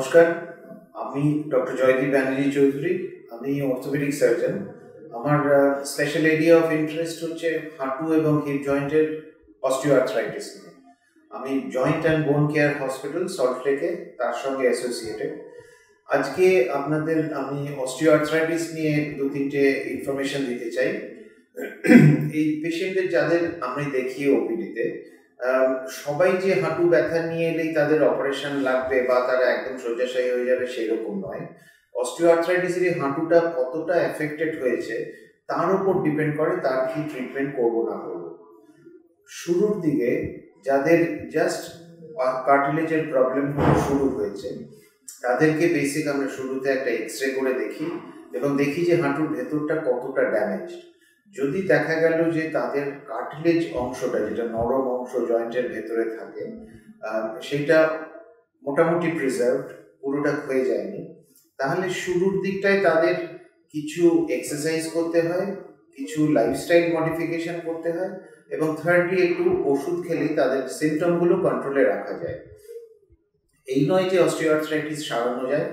নমস্কার, আমি ডক্টর জয়দীপ ব্যানার্জি চৌধুরী। আমি অর্থোপেডিক সার্জন। আমার স্পেশাল এরিয়া অফ ইন্টারেস্ট হচ্ছে হাঁটু এবং হিপ জয়েন্টের অস্টিওআর্থ্রাইটিস নিয়ে। আমি joint and bone care hospital সল্টলেকে তার সঙ্গে অ্যাসোসিয়েটেড। আজকে আপনাদের আমি অস্টিওআর্থ্রাইটিস নিয়ে দু তিনটে ইনফরমেশন দিতে চাই। এই পেশেন্টদের যাদের আমি দেখি ওপিডিতে, সবাই যে হাঁটু ব্যথা নিয়ে এলেই তাদের অপারেশন লাগবে বা তারা একদম শয্যাশায়ী হয়ে যাবে সেরকম নয়। অস্টিওআর্থ্রাইটিসের এই হাঁটুটা কতটা এফেক্টেড হয়েছে তার উপর ডিপেন্ড করে তার কি ট্রিটমেন্ট করবো না করবো। শুরুর দিকে যাদের জাস্ট কার্টিলেজের প্রবলেম শুরু হয়েছে তাদেরকে বেসিক আমরা শুরুতে একটা এক্সরে করে দেখি এবং দেখি যে হাঁটুর ভেতরটা কতটা ড্যামেজ। যদি দেখা গেল যে তাদের কার্টিলেজ অংশটা, যেটা নরম অংশ জয়েন্টের ভেতরে থাকে, সেটা মোটামুটি প্রিজার্ভড, পুরোটা ক্ষয়ে যায়নি, তাহলে শুরুর দিকটায় তাদের কিছু এক্সারসাইজ করতে হয়, কিছু লাইফস্টাইল মডিফিকেশন করতে হয় এবং থার্ডলি একটু ওষুধ খেলেই তাদের সিমটমগুলো কন্ট্রোলে রাখা যায়। এই নয় যে অস্টিওআর্থ্রাইটিস সারানো যায়,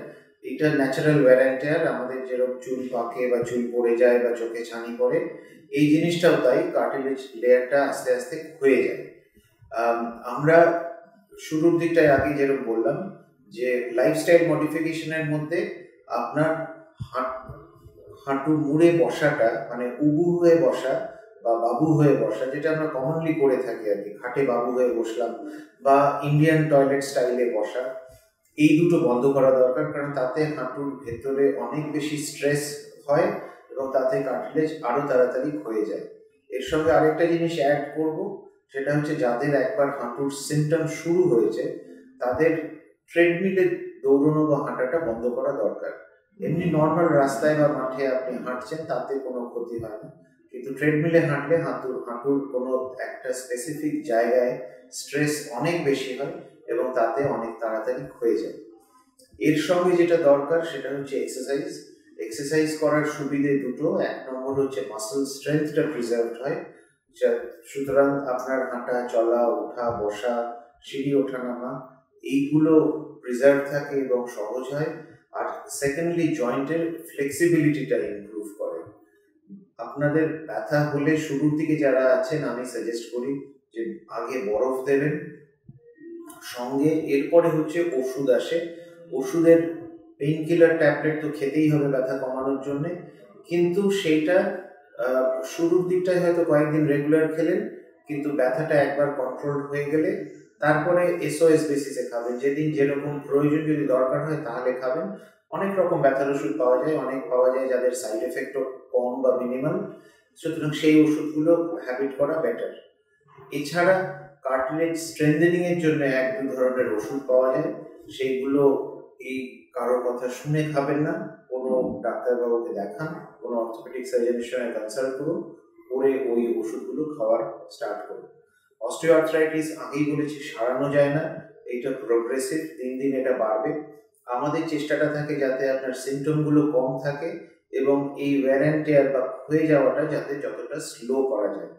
এটা ন্যাচারাল ওয়্যার অ্যান্ড টেয়ার। আমাদের যেরকম চুল পাকে বা চুল পড়ে যায় বা চোখে ছানি পড়ে, এই জিনিসটাও তাই, কার্টিলেজ লেয়ারটা আস্তে আস্তে ক্ষয়ে যায়। আমরা শুরুর দিকটায় আগে যেরকম বললাম যে লাইফস্টাইল মডিফিকেশনের মধ্যে আপনার হাঁটু মুড়ে বসাটা, মানে উবু হয়ে বসা বা বাবু হয়ে বসা, যেটা আমরা কমনলি করে থাকি আর কি, খাটে বাবু হয়ে বসলাম বা ইন্ডিয়ান টয়লেট স্টাইলে বসা, এই দুটো বন্ধ করা দরকার। কারণ তাতে হাঁটুর ভেতরে অনেক বেশি স্ট্রেস হয় এবং তাতে কার্টিলেজ আরো তাড়াতাড়ি ক্ষয়ে যায়। এর সঙ্গে আরেকটা জিনিস অ্যাড করব, সেটা হচ্ছে যাদের একবার হাঁটুর সিমটম শুরু হয়েছে তাদের ট্রেডমিলে দৌড়ানো বা হাঁটাটা বন্ধ করা দরকার। এমনি নর্মাল রাস্তায় বা মাঠে আপনি হাঁটছেন তাতে কোনো ক্ষতি হয় না, কিন্তু ট্রেডমিলে হাঁটলে হাঁটুর কোনো একটা স্পেসিফিক জায়গায় স্ট্রেস অনেক বেশি হয় এবং তাতে অনেক তাড়াতাড়ি ক্ষয়ে যায়। এর সঙ্গে যেটা দরকার সেটা হচ্ছে এক্সারসাইজ করার সুবিধে দুটো। এক নম্বর হচ্ছে মাসল স্ট্রেংথটা প্রিজার্ভড হয়, সুতরাং আপনার হাঁটা চলা, ওঠা বসা, সিঁড়ি ওঠানামা, এইগুলো প্রিজার্ভ থাকে এবং সহজ হয়। আর সেকেন্ডলি জয়েন্টের ফ্লেক্সিবিলিটিটা ইমপ্রুভ করে। আপনাদের ব্যথা হলে শুরুর দিকে যারা আছেন, আমি সাজেস্ট করি যে আগে বরফ দেবেন সঙ্গে, এরপরে হচ্ছে ওষুধ আসে। ওষুধের পেইন কিলার ট্যাবলেট তো খেতেই হবে ব্যথা কমানোর জন্য, কিন্তু সেইটা শুরুর দিকটায় হয়তো কয়েকদিন রেগুলার খেলেন, কিন্তু ব্যথাটা একবার কন্ট্রোল হয়ে গেলে তারপরে এসওএস বেসিসে খাবেন, যেদিন যেরকম প্রয়োজন, যদি দরকার হয় তাহলে খাবেন। অনেক রকম ব্যথার ওষুধ পাওয়া যায়, অনেক পাওয়া যায় যাদের সাইড এফেক্টও কম বা মিনিমাল, সুতরাং সেই ওষুধগুলো হ্যাবিট করা বেটার। এছাড়া কার্টিলেজ স্ট্রেংথেনিং এর জন্য এক দু ধরনের ওষুধ পাওয়া যায়, সেইগুলো এই কারোর কথা শুনে খাবেন না, কোনো ডাক্তারবাবুকে দেখান, কোনো অর্থোপেডিক সার্জনের সঙ্গে কনসাল্ট করুন, করে ওই ওষুধগুলো খাওয়ার স্টার্ট করুন। অস্টিওআর্থ্রাইটিস আগেই বলেছি সারানো যায় না, এটা প্রোগ্রেসিভ, দিন দিন এটা বাড়বে। আমাদের চেষ্টাটা থাকে যাতে আপনার সিমটমগুলো কম থাকে এবং এই ওয়্যার অ্যান্ড টেয়ার বা ক্ষয়ে যাওয়াটা যাতে যতটা স্লো করা যায়।